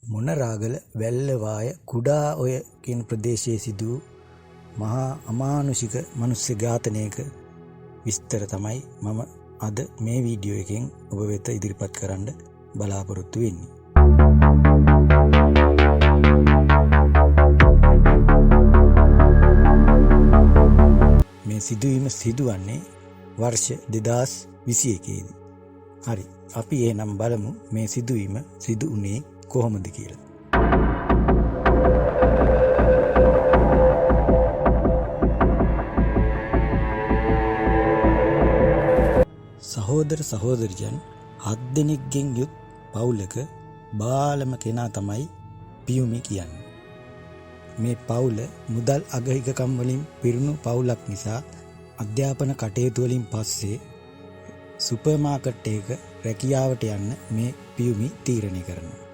මොනරාගල වැල්ලවාය කුඩා ඔය කියන ප්‍රදේශයේ සිදු මහා අමානුෂික මනුස්්‍ය ඝාතනයක විස්තර තමයි මම අද මේ වීඩියෝ එකෙන් ඔබ වෙත ඉදිරිපත් කරන්න බලාපොරොත්තු වෙන්නේ. මේ සිදුවීම සිදුවන්නේ වර්ෂ 2021 දී. හරි, අපි එහෙනම් බලමු මේ සිදුවීම සිදු වුණේ කොහොමද කියලා. සහෝදර සහෝදරියන් 7 දෙනෙක්ගෙන් යුත් පවුලක බාලම කෙනා තමයි පියුමි කියන්නේ. මේ පවුල මුදල් අගහිකකම් වලින් පිරුණු පවුලක් නිසා අධ්‍යාපන කටයුතු වලින් පස්සේ සුපර් මාකට් එකක රැකියාවට යන්න මේ පියුමි තීරණය කරනවා.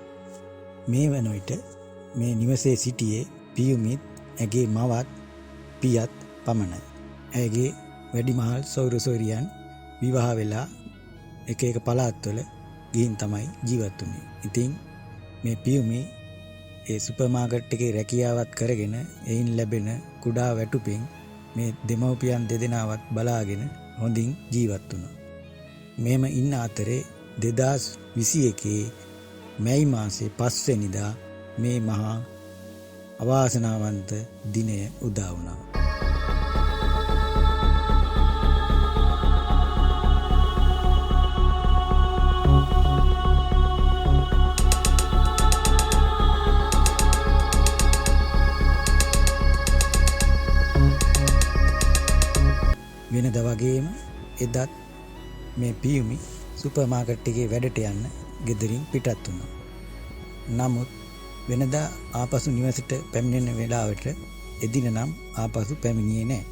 මේ වන විට මේ නිවසේ සිටියේ පියුමිත් ඇගේ මවත් පියත් පමණයි. ඇගේ වැඩිමහල් සොයුරියන් විවාහ වෙලා එක එක පළාත්වල ගිහින් තමයි ජීවත් වුනේ. ඉතින් මේ පියුමි ඒ සුපර් මාකට් එකේ රැකියාවත් කරගෙන එයින් ලැබෙන කුඩා වැටුපෙන් මේ දෙමව්පියන් දෙදෙනාවත් බලාගෙන හොඳින් ජීවත් වුණා. මෙහෙම ඉන්න අතරේ 2021 මැයි මාසේ 5 වෙනිදා මේ මහා අවාසනාවන්ත දිනය උදා වුණා. වෙනද වගේම එදත් මේ පියුමි සුපර් මාකට් එකේ වැඩට යන්න ගෙදරින් පිටත් වුණා. නමුත් වෙනදා ආපසු නිවසට පැමිණෙන වෙලාවට එදින නම් ආපසු පැමිණියේ නැහැ.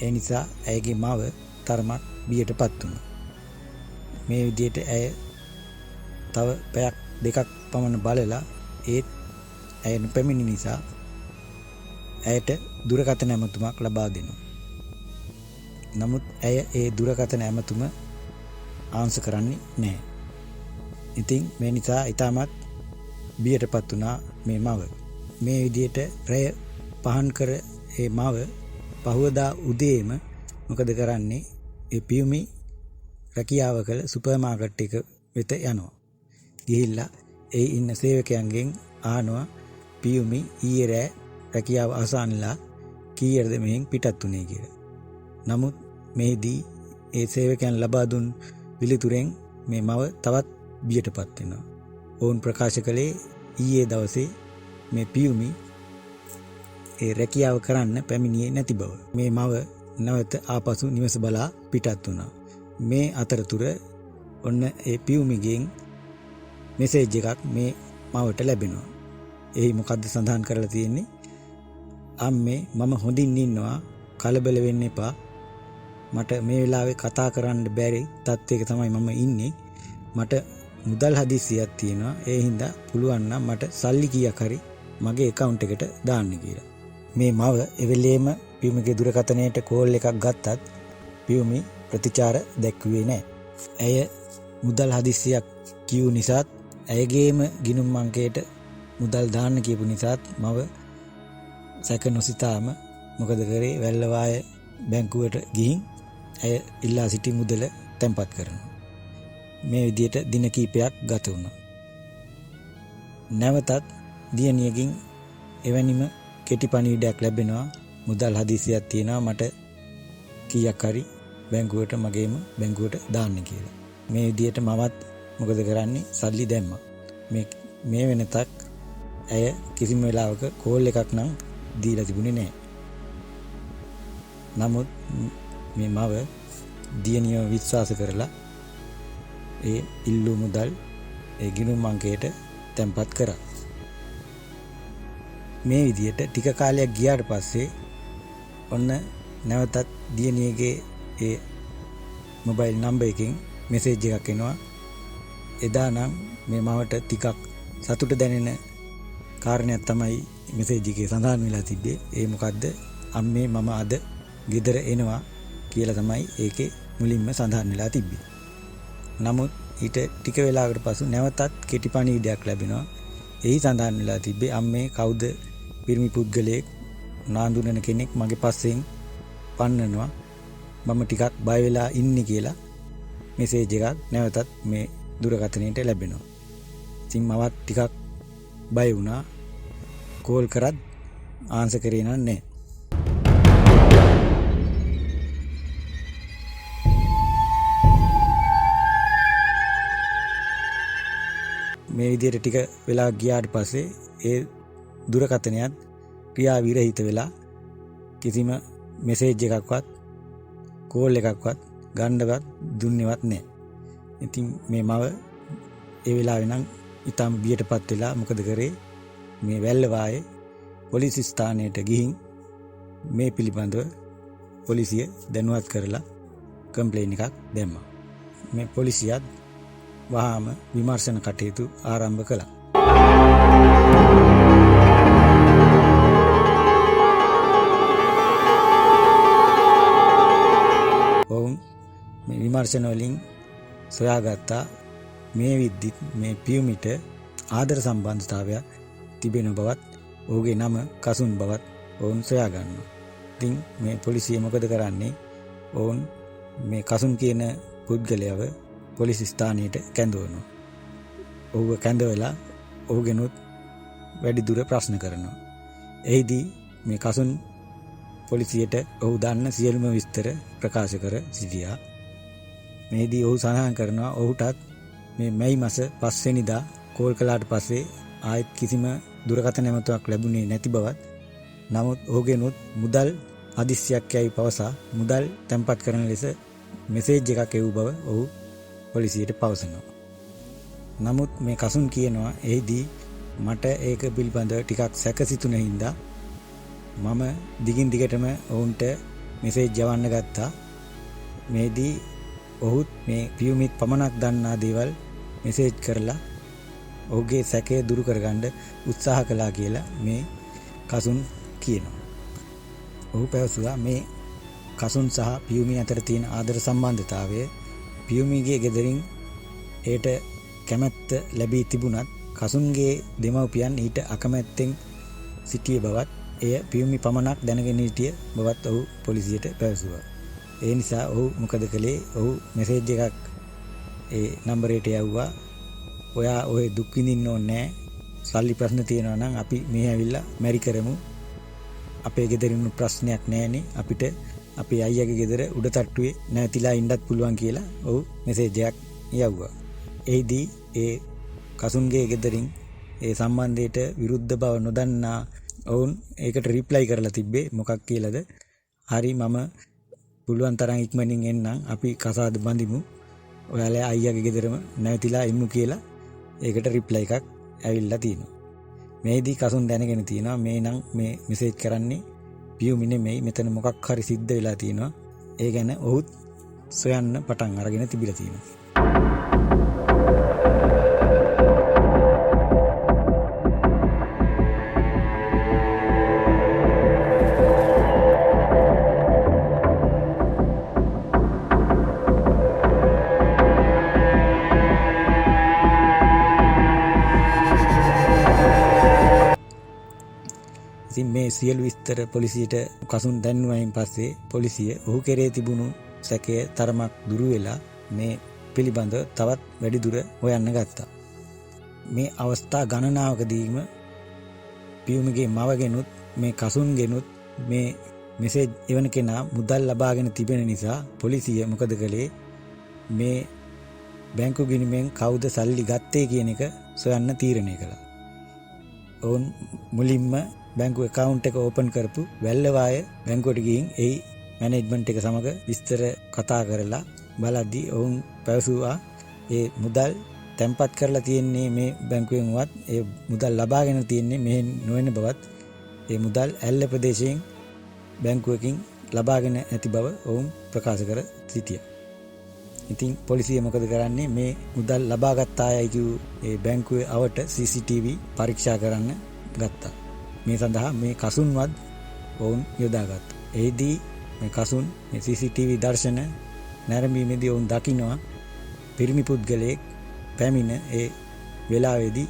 ඒ නිසා ඇයගේ මව තරමක් බියටපත් වුණා. මේ විදිහට ඇය තව පැයක් දෙකක් පමණ බලලා ඒත් ඇය නොපැමිණි නිසා ඇයට දුරකථන ඇමතුමක් ලබා දෙනවා. නමුත් ඇය ඒ දුරකථන ඇමතුම ආන්සර් කරන්නේ නැහැ. ඉතින් මේ නිසා ඊටමත් බියටපත් වුණා මේ මව. මේ විදිහට රැය පහන් කර ඒ මව පහවදා උදේම මොකද කරන්නේ? ඒ පියුමි රැකියාව කළ සුපර් මාකට් එක වෙත යනවා. ගිහිල්ලා ඒ ඉන්න සේවකයන්ගෙන් අහනවා පියුමි ඊයේ රැ රැකියාව අවසන්ලා කීයටද මෙහෙන් පිටත් වුනේ කියලා. නමුත් මේදී ඒ සේවකයන් ලබා දුන් පිළිතුරෙන් මේ මව තවත් බියටපත් වෙනවා. ඔවුන් ප්‍රකාශ කළේ ඊයේ දවසේ මේ පියුමි ඒ රැකියාව කරන්න පැමිණියේ නැති බව. මේ මව නැවත ආපසු නිවස බලා පිටත් වුණා. මේ අතරතුර ඔන්න ඒ පියුමිගෙන් මෙසේජ් එකක් මේ මවට ලැබෙනවා. එහි මොකද්ද සඳහන් කරලා තියෙන්නේ? අම්මේ මම හොඳින් ඉන්නවා, කලබල වෙන්න එපා. මට මේ වෙලාවේ කතා කරන්න බැරි තත්ත්වයක තමයි මම ඉන්නේ. මට මුදල් හදිස්සියක් තියෙනවා. ඒ හින්දා පුළුවන් නම් මට සල්ලි කීයක් හරි මගේ account එකට දාන්න කියලා. මේ මව එවෙලේම පියුමිගේ දුරකථනයට කෝල් එකක් ගත්තත් පියුමි ප්‍රතිචාර දැක්වුවේ නැහැ. ඇය මුදල් හදිස්සියක් කියු නිසාත් ඇයගේම ගිණුම් අංකයට මුදල් දාන්න කියපු නිසාත් මව සැක නොසිතාම මොකද කරේ? වැල්ලවාය බැංකුවට ගිහින් ඇය ඉල්ලා සිටි මුදල තැන්පත් කරනවා. මේ විදිහට දින කිහිපයක් ගත වුණා. නැවතත් දියණියකින් එවැනිම කෙටි පණිවිඩයක් ලැබෙනවා. මුදල් හදිසියක් තියෙනවා, මට කීයක් හරි බැංකුවට මගේම බැංකුවට දාන්න කියලා. මේ විදිහට මවත් මොකද කරන්නේ? සල්ලි දැම්මා. මේ වෙනතක් ඇය කිසිම වෙලාවක කෝල් එකක් නම් දීලා තිබුණේ නැහැ. නමුත් මේ මව දියණියව විශ්වාස කරලා ඒ ඉල්ලු මුදල් ඒ ගිණුම් අංකයට තැන්පත් කරා. මේ විදිහට ටික කාලයක් ගියාට පස්සේ ඔන්න නැවතත් දියණියගේ ඒ මොබයිල් නම්බර් එකෙන් මෙසේජ් එකක් එනවා. එදා නම් මේ මවට ටිකක් සතුට දැනෙන කාරණයක් තමයි මෙසේජ් එකේ සඳහන් වෙලා තිබ්බේ. ඒ මොකද්ද? අම්මේ මම අද ගෙදර එනවා කියලා තමයි ඒකේ මුලින්ම සඳහන් වෙලා තිබ්බේ. නමුත් ඊට ටික වෙලාවකට පසු නැවතත් කෙටි පණිවිඩයක් ලැබෙනවා. එහි සඳහන් වෙලා තිබ්බේ අම්මේ කවුද පිරිමි පුද්ගලයෙක් නාඳුනන කෙනෙක් මගේ පස්සෙන් පන්නනවා මම ටිකක් බය වෙලා ඉන්නේ කියලා මෙසේජ් එකක් නැවතත් මේ දුරකථනයට ලැබෙනවා. ඉතින් මවත් ටිකක් බය වුණා. කෝල් කරත් ආන්සර් කරේ නැහැ. මේ විදිහට ටික වෙලා ගියාට පස්සේ ඒ දුරකථනයත් ක්‍රියා විරහිත වෙලා කිසිම මෙසේජ් එකක්වත් කෝල් එකක්වත් ගන්නවත් දුන්නේවත් නැහැ. ඉතින් මේ මව ඒ වෙලාවේ නම් ඊටම බියටපත් වෙලා මොකද කරේ මේ වැල්ලවායේ පොලිස් ස්ථානයට ගිහින් මේ පිළිබඳව පොලිසිය දැනුවත් කරලා කම්ප්ලේන් එකක් දැම්මා. මේ පොලිසියත් වහාම විමර්ශන කටයුතු ආරම්භ කළා. ඔවුන් මේ විමර්ශන වලින් සොයාගත්තා මේ විද්දිත් මේ පියුමිට ආදර සම්බන්ධතාවයක් තිබෙන බවත් ඔහුගේ නම කසුන් බවත් ඔවුන් සොයා ගන්නවා. ඉතින් මේ පොලිසිය මොකද කරන්නේ? ඔවුන් මේ කසුන් කියන පුද්ගලයාව පොලිස් ස්ථානයට කැඳවනවා. ඔහුව කැඳවලා ඔහුගෙනුත් වැඩි දුර ප්‍රශ්න කරනවා. එහිදී මේ කසුන් පොලිසියට ඔහු දන්න සියලුම විස්තර ප්‍රකාශ කර සිටියා. මේදී ඔහු සඳහන් කරනවා ඔහුටත් මේ මැයි මාස 5 වෙනිදා කෝල් කළාට පස්සේ ආයෙත් කිසිම දුරකථන නැමතුමක් ලැබුණේ නැති බවත්, නමුත් ඔහුගෙනුත් මුදල් අදිස්සියක් යයි පවසා මුදල් තැන්පත් කරන ලෙස මෙසේජ් එකක් එවූ බව ඔහු පොලිසියට පවසනවා. නමුත් මේ කසුන් කියනවා එහිදී මට ඒක පිළිබඳව ටිකක් සැකසිතුන හින්දා මම දිගින් දිගටම ඔවුන්ට මෙසේජ් යවන්න ගත්තා. මේදී ඔහුත් මේ පියුමිත් පමණක් දන්නා දේවල් මෙසේජ් කරලා ඔහුගේ සැකය දුරු කරගන්න උත්සාහ කළා කියලා මේ කසුන් කියනවා. ඔහු පැවසුවා මේ කසුන් සහ පියුමි අතර තියෙන ආදර සම්බන්ධතාවය පියුමිගේ ගෙදරින් ඒට කැමැත්ත ලැබී තිබුණත් කසුන්ගේ දෙමව්පියන් ඊට අකමැත්තෙන් සිටිය බවත් එය පියුමි පමණක් දැනගෙන සිටිය බවත් ඔහු පොලිසියට පැවසුවා. ඒ නිසා ඔහු මොකද කළේ? ඔහු මෙසේජ් එකක් ඒ නම්බරයට යවුවා. ඔයා ඔය දුක් විඳින්න ඕනේ නැහැ. සල්ලි ප්‍රශ්න තියෙනවා නම් අපි මෙහි ඇවිල්ලා මැරි කරමු. අපේ ගෙදරින් ප්‍රශ්නයක් නැහැනේ. අපිට අපේ අයියාගේ ගෙදර උඩ තට්ටුවේ නැතිලා ඉන්නත් පුළුවන් කියලා ඔහු මෙසේජ් එකක් යවුවා. එහිදී ඒ කසුන්ගේ ගෙදරින් ඒ සම්බන්ධයට විරුද්ධ බව නොදන්නා ඔවුන් ඒකට රිප්ලයි කරලා තිබ්බේ මොකක් කියලාද? හරි මම පුළුවන් තරම් ඉක්මනින් එන්නම්. අපි කසාද බඳිමු. ඔයාලා අයියාගේ ගෙදරම නැවතිලා ඉමු කියලා ඒකට රිප්ලයි එකක් ඇවිල්ලා තියෙනවා. මේදී කසුන් දැනගෙන තියෙනවා මේ නම් මේ මෙසේජ් කරන්නේ පියුමි නෙමෙයි, මෙතන මොකක් හරි සිද්ධ වෙලා තියෙනවා. ඒ ගැන ඔහුත් සොයන්න පටන් අරගෙන තිබිලා තියෙනවා. ඉතින් මේ සියලු විස්තර පොලිසියට කසුන් දැන්වීමෙන් පස්සේ පොලිසිය ඔහු කෙරේ තිබුණු සැකය තරමක් දුරු වෙලා මේ පිළිබඳව තවත් වැඩි දුර හොයන්න ගත්තා. මේ අවස්ථා ගණනාවකදීම පියුමිගේ මවගෙනුත් මේ කසුන්ගෙනුත් මේ මෙසේජ් එවන කෙනා මුදල් ලබාගෙන තිබෙන නිසා පොලිසිය මොකද කළේ? මේ බැංකු ගිණුමෙන් කවුද සල්ලි ගත්තේ කියන එක සොයන්න තීරණය කළා. ඔවුන් මුලින්ම බැංකු account එක ඕපන් කරපු වැල්ලවාය බැංකුවට ගිහින් එහි මැනේජ්මන්ට් එක සමග විස්තර කතා කරලා බලද්දී ඔවුන් පැවසුවා ඒ මුදල් තැන්පත් කරලා තියෙන්නේ මේ බැංකුවෙන්වත් ඒ මුදල් ලබාගෙන තියෙන්නේ මෙහෙ නොවන බවත් ඒ මුදල් ඇල්ල ප්‍රදේශයෙන් බැංකුවකින් ලබාගෙන ඇති බව ඔවුන් ප්‍රකාශ කර සිටියා. ඉතින් පොලිසිය මොකද කරන්නේ? මේ මුදල් ලබාගත් අයයි කිව් ඒ බැංකුවේ අවට CCTV පරීක්ෂා කරන්න ගත්තා. මේ සඳහා මේ කසුන්වත් ඔවුන් යොදාගත්තා. එහිදී මේ කසුන් මේ CCTV දර්ශන නැරඹීමේදී ඔවුන් දකිනවා පිරිමි පුද්ගලයෙක් පැමිණ ඒ වෙලාවේදී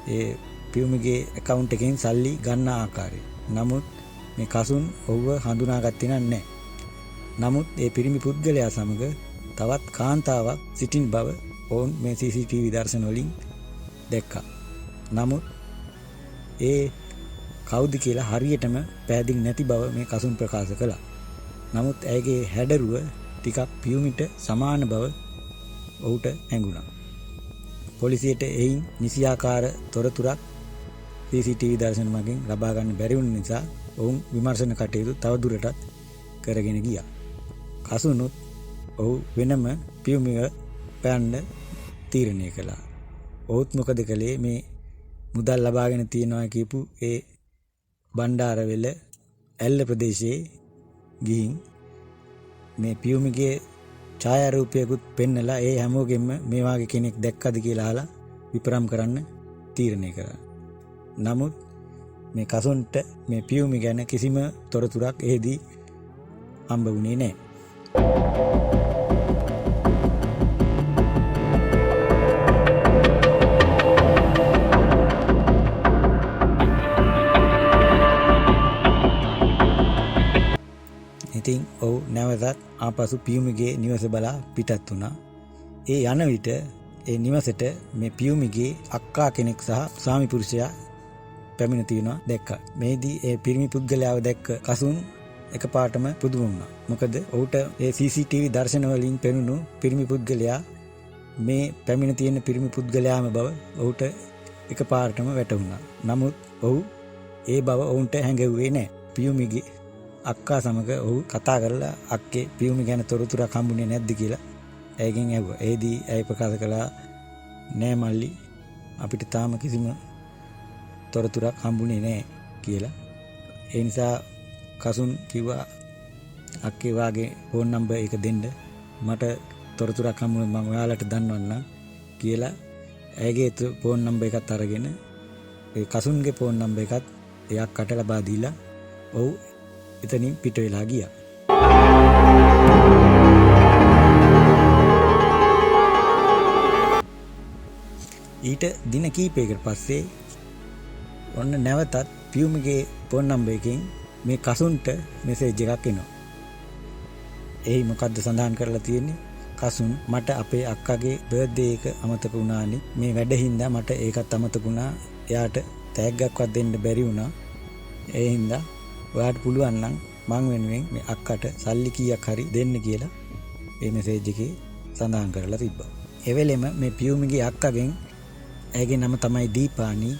ඒ පියුමගේ account එකෙන් සල්ලි ගන්න ආකාරය. නමුත් මේ කසුන් ඔහුව හඳුනාගත්තේ නැහැ. නමුත් ඒ පිරිමි පුද්ගලයා සමග තවත් කාන්තාවක් සිටින බව ඔවුන් මේ CCTV දර්ශන වලින් දැක්කා. නමුත් ඒ කවුද කියලා හරියටම පැහැදිලි නැති බව මේ කසුන් ප්‍රකාශ කළා. නමුත් ඇයගේ හැඩරුව ටිකක් පියුමිට සමාන බව ඔහුට හැඟුණා. පොලිසියට එයින් නිසියාකාර තොරතුරක් CCTV දර්ශන මගින් ලබා ගන්න බැරි වුණ නිසා ඔවුන් විමර්ශන කටයුතු තවදුරටත් කරගෙන ගියා. කසුනුත් ඔහු වෙනම පියුමිව පෑන්න තීරණය කළා. ඔහුත් මොකද කළේ මේ මුදල් ලබාගෙන තියනවා කියපු ඒ බණ්ඩාරවෙල ඇල්ල ප්‍රදේශයේ ගිහින් මේ පියුමිගේ ඡායාරූපයකුත් පෙන්නලා ඒ හැමෝගෙම මේ වාගේ කෙනෙක් දැක්කද කියලා අහලා විපරම් කරන්න තීරණය කරා. නමුත් මේ කසුන්ට මේ පියුමි ගැන කිසිම තොරතුරක් එහිදී හම්බ වුණේ නැහැ. ඉතින් ඔහු නැවතත් ආපසු පියුමිගේ නිවස බලා පිටත් වුණා. ඒ යන විට ඒ නිවසට මේ පියුමිගේ අක්කා කෙනෙක් සහ ස්වාමි පුරුෂයා පැමිණ තියනවා දැක්කා. මේදී ඒ පිරිමි පුද්ගලයාව දැක්ක කසුන් එකපාරටම පුදුම වුණා. මොකද ඔහුට ඒ CCTV දර්ශන වලින් පෙනුණු පිරිමි පුද්ගලයා මේ පැමිණ තියෙන පිරිමි පුද්ගලයාම බව ඔහුට එකපාරටම වැටහුණා. නමුත් ඔහු ඒ බව ඔවුන්ට හැඟෙව්වේ නැහැ. පියුමිගේ අක්කා සමග ඔහු කතා කරලා අක්කේ පියුමි ගැන තොරතුරක් හම්බුනේ නැද්ද කියලා ඇයගෙන් ඇහුවා. එෙහිදී ඇය ප්‍රකාශ කළා නෑ මල්ලි අපිට තාම කිසිම තොරතුරක් හම්බුනේ නෑ කියලා. ඒ නිසා කසුන් කිව්වා අක්කේ වාගේ ෆෝන් නම්බර් එක දෙන්න මට තොරතුරක් හම්බුනොත් මම ඔයාලට දන්වන්නම් කියලා ඇයගේ ෆෝන් නම්බර් එකත් අරගෙන ඒ කසුන්ගේ ෆෝන් නම්බර් එකත් ඒ අක්කට ලබා දීලා ඔහු එතනින් පිට වෙලා ගියා. ඊට දින කීපයකට පස්සේ ඔන්න නැවතත් පියුමිගේ ෆෝන් නම්බර් එකෙන් මේ කසුන්ට මෙසේජ් එකක් එනවා. එහි මොකද්ද සඳහන් කරලා තියෙන්නේ? කසුන් මට අපේ අක්කගේ බර්ත්ඩේ එක අමතක වුණානේ. මේ වැඩ හින්දා මට ඒකත් අමතක වුණා. එයාට තෑග්ගක්වත් දෙන්න බැරි වුණා. ඒ හින්දා ඔයාට පුළුවන් නම් මං වෙනුවෙන් මේ අක්කට සල්ලි කීයක් හරි දෙන්න කියලා මේ මෙසේජ් එකේ සඳහන් කරලා තිබ්බා. ඒ වෙලෙම මේ පියුමිගේ අක්කගෙන් ඇයගේ නම තමයි දීපානි.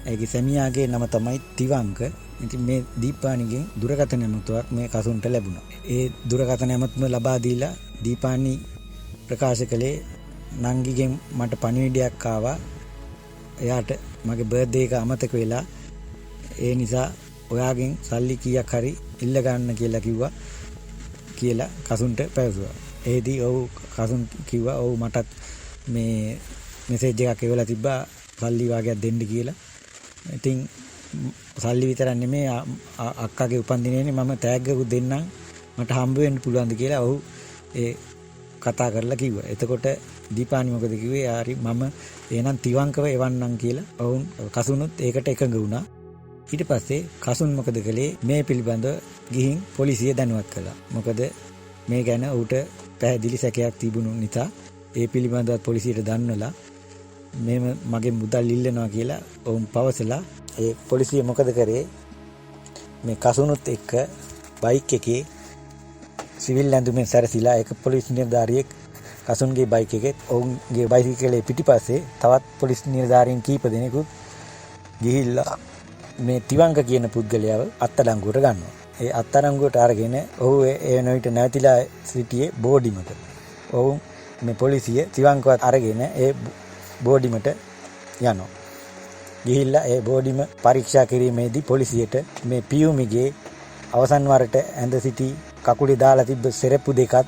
ඇයගේ සැමියාගේ නම තමයි තිවංක. ඉතින් මේ දීපානිගෙන් දුරකථන ඇමතුමක් මේ කසුන්ට ලැබුණා. ඒ දුරකථන ඇමතුම ලබා දීලා දීපානි ප්‍රකාශ කළේ නංගිගෙන් මට පණිවිඩයක් ආවා. එයාට මගේ බර්ත්ඩේ එක අමතක වෙලා ඒ නිසා ඔයාගෙන් සල්ලි කීයක් හරි ඉල්ල ගන්න කියලා කිව්වා කියලා කසුන්ට පැවසුවා. එෙහිදී ඔහු කසුන් කිව්වා ඔව් මටත් මේ මෙසේජ් එකක් එවලා තිබ්බා සල්ලි වාගයක් දෙන්න කියලා. ඉතින් සල්ලි විතරක් නෙමෙයි අක්කාගේ උපන්දිනේනේ මම තෑග්ගකුත් දෙන්නම් මට හම්බ වෙන්න පුළුවන්ද කියලා ඔහු ඒ කතා කරලා කිව්වා. එතකොට දීපානි මොකද කිව්වේ? හරි මම එහෙනම් තිවංකව එවන්නම් කියලා ඔවුන් කසුනුත් ඒකට එකඟ වුණා. ඊට පස්සේ කසුන් මොකද කළේ? මේ පිළිබඳව ගිහින් පොලිසිය දැනුවත් කළා. මොකද මේ ගැන ඌට පැහැදිලි සැකයක් තිබුණු නිසා ඒ පිළිබඳව පොලිසියට දන්වලා මේම මගේ මුදල් ඉල්ලනවා කියලා ඔවුන් පවසලා ඒ පොලිසිය මොකද කරේ? මේ කසුනුත් එක්ක බයික් එකේ සිවිල් ඇඳුමෙන් සැරසිලා ඒක පොලිස් නිලධාරියෙක් කසුන්ගේ බයික් එකේ ඔවුන්ගේ බයිසිකලේ පිටිපස්සේ තවත් පොලිස් නිලධාරීන් කීප දෙනෙකුත් ගිහිල්ලා මේ තිවංක කියන පුද්ගලයාව අත්අඩංගුවට ගන්නවා. ඒ අත්අඩංගුවට අරගෙන ඔහු ඒ නොවිට නැවතිලා සිටියේ බෝඩිමට. ඔවුන් මේ පොලිසිය තිවංකවත් අරගෙන ඒ බෝඩිමට යනවා. ගිහිල්ලා ඒ බෝඩිම පරීක්ෂා කිරීමේදී පොලිසියට මේ පියුමිගේ අවසන් වරට ඇඳ සිටි කකුලේ දාලා තිබ්බ සෙරප්පු දෙකත්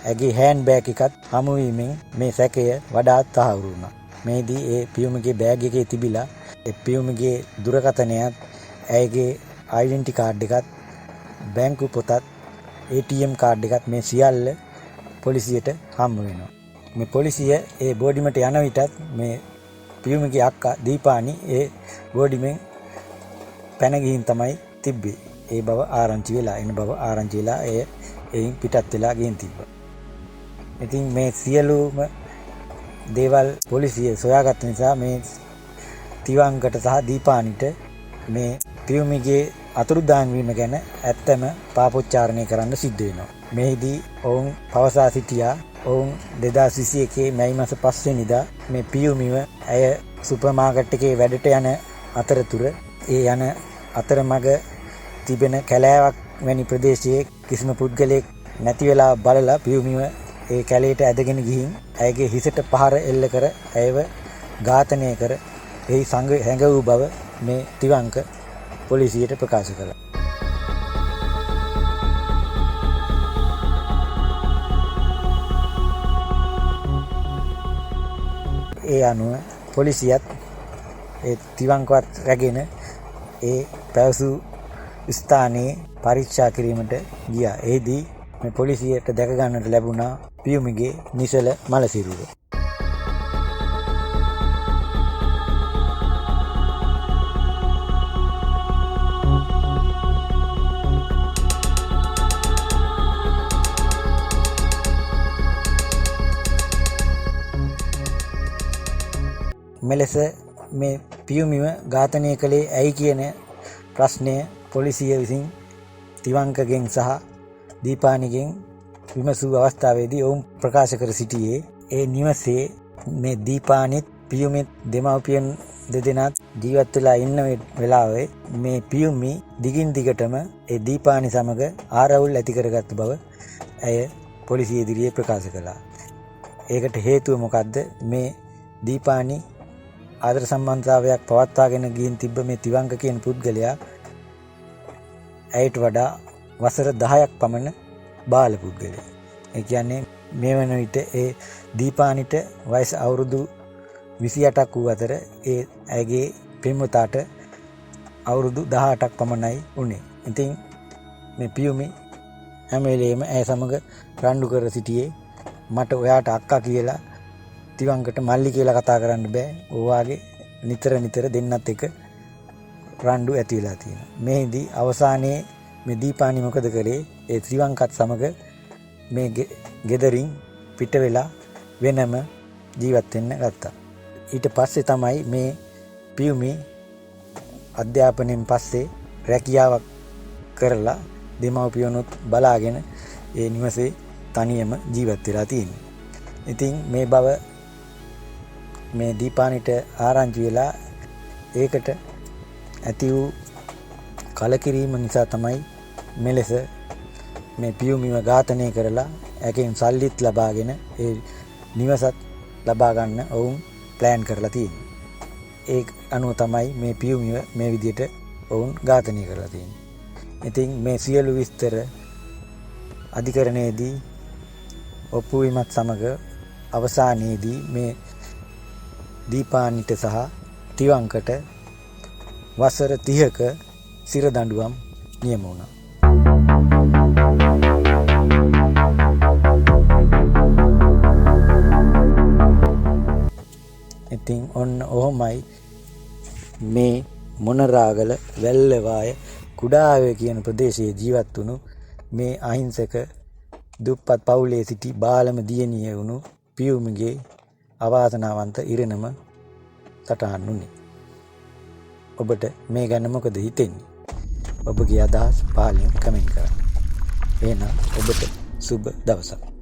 ඇගේ හෑන්ඩ් බෑග් එකත් හමු වීමෙන් මේ සැකය වඩාත් තහවුරු වුණා. මේදී ඒ පියුමිගේ බෑග් එකේ තිබිලා ඒ පියුමිගේ දුරකථනයත් ඇයගේ ඩෙන්ටිටි කාඩ් එකත් බැංකු පොතත් ATM කාඩ් එකත් මේ සියල්ල පොලිසියට හම්බ වෙනවා. මේ පොලිසිය ඒ බෝඩිමට යන විටත් මේ පියුමගේ අක්කා දීපානි ඒ බෝඩිමෙන් පැන ගිහින් තමයි තිබ්බේ. ඒ බව ආරංචි වෙලා එයින් පිටත් වෙලා ගිහින් තිබ්බා. ඉතින් මේ සියලුම දේවල් පොලිසිය සොයාගත්ත නිසා මේ තිවංකට සහ දීපානිට මේ පියුමගේ අතුරුදහන් වීම ගැන ඇත්තම පාපොච්චාරණය කරන්න සිද්ධ වෙනවා. මෙහිදී ඔවුන් පවසා සිටියා ඔවුන් 2021 මැයි මාස 5 වෙනිදා මේ පියුමිව ඇය සුපර් මාකට් එකේ වැඩට යන අතරතුර ඒ යන අතරමඟ තිබෙන කැලෑවක් වැනි ප්‍රදේශයේ කිසිම පුද්ගලයෙක් නැති වෙලා බලලා පියුමිව ඒ කැලේට ඇදගෙන ගිහින් ඇයගේ හිසට පහර එල්ල කර ඇයව ඝාතනය කර එහි හැඟ වූ බව මේ තිවංක පොලිසියට ප්‍රකාශ කළා. ඒ අනුව පොලිසියත් ඒ තිවංකවත් රැගෙන ඒ පැවසූ ස්ථානයේ පරීක්ෂා කිරීමට ගියා. එෙහිදී මේ පොලිසියට දැක ගන්නට ලැබුණා පියුමගේ නිසල මලසිරුර. මෙලෙස මේ පියුමිව ඝාතනය කළේ ඇයි කියන ප්‍රශ්නය පොලිසිය විසින් තිවංකගෙන් සහ දීපානිගෙන් විමසූ අවස්ථාවේදී ඔවුන් ප්‍රකාශ කර සිටියේ ඒ නිවසේ මේ දීපානිත් පියුමිත් දෙමව්පියන් දෙදෙනාත් ජීවත් වෙලා ඉන්න වෙලාවේ මේ පියුමි දිගින් දිගටම ඒ දීපානි සමග ආරවුල් ඇති කරගත් බව ඇය පොලිසිය ඉදිරියේ ප්‍රකාශ කළා. ඒකට හේතුව මොකද්ද? මේ දීපානි ආදර සම්බන්ධතාවයක් පවත්වාගෙන ගිහින් තිබ්බ මේ තිවංක කියන පුද්ගලයා ඇයට වඩා වසර 10ක් පමණ බාල පුද්ගලයෙක්. ඒ කියන්නේ මේ වන විට ඒ දීපානිට වයස අවුරුදු 28ක් වූ අතර ඒ ඇගේ පෙම්වතාට අවුරුදු 18ක් පමණයි වුණේ. ඉතින් මේ පියුමි හැම වෙලේම ඇය සමග රණ්ඩු කර සිටියේ මට ඔයාට අක්කා කියලා තිවංකට මල්ලි කියලා කතා කරන්න බෑ. ඔවාගේ නිතර දෙන්නත් එක රණ්ඩු ඇති වෙලා තියෙනවා. මේදී අවසානයේ මේ දීපානි මොකද කරේ? ඒ තිවංකත් සමග මේ ගෙදරින් පිට වෙලා වෙනම ජීවත් වෙන්න ගත්තා. ඊට පස්සේ තමයි මේ පියුමි අධ්‍යාපනයෙන් පස්සේ රැකියාවක් කරලා දෙමව්පියනොත් බලාගෙන ඒ නිවසේ තනියම ජීවත් වෙලා තියෙනවා. ඉතින් මේ බව මේ දීපානිට ආරංචි වෙලා ඒකට ඇති වූ කලකිරීම නිසා තමයි මෙලෙස මේ පියුමිව ඝාතනය කරලා ඇගෙන් සල්ලිත් ලබාගෙන ඒ නිවසත් ලබා ගන්න ඔවුන් ප්ලෑන් කරලා තියෙන්නේ. ඒ අනුව තමයි මේ පියුමිව මේ විදිහට ඔවුන් ඝාතනය කරලා තියෙන්නේ. ඉතින් මේ සියලු විස්තර අධිකරණයේදී ඔප්පු වීමත් සමග අවසානයේදී මේ දීපානිට සහ තිවංකට වසර 30ක සිර දඬුවම් නියම වුණා. ඉතින් ඔන්න ඔහොමයි මේ මොනරාගල වැල්ලවාය කුඩාවේ කියන ප්‍රදේශයේ ජීවත් වුණු මේ අහිංසක දුප්පත් පවුලේ සිටි බාලම දියණිය වුණු පියුමගේ අවාසනාවන්ත ඉරණම සටහන් වුණේ. ඔබට මේ ගැන මොකද හිතෙන්නේ? ඔබගේ අදහස් පහලින් කමෙන්ට් කරන්න. එහෙනම් ඔබට සුබ දවසක්.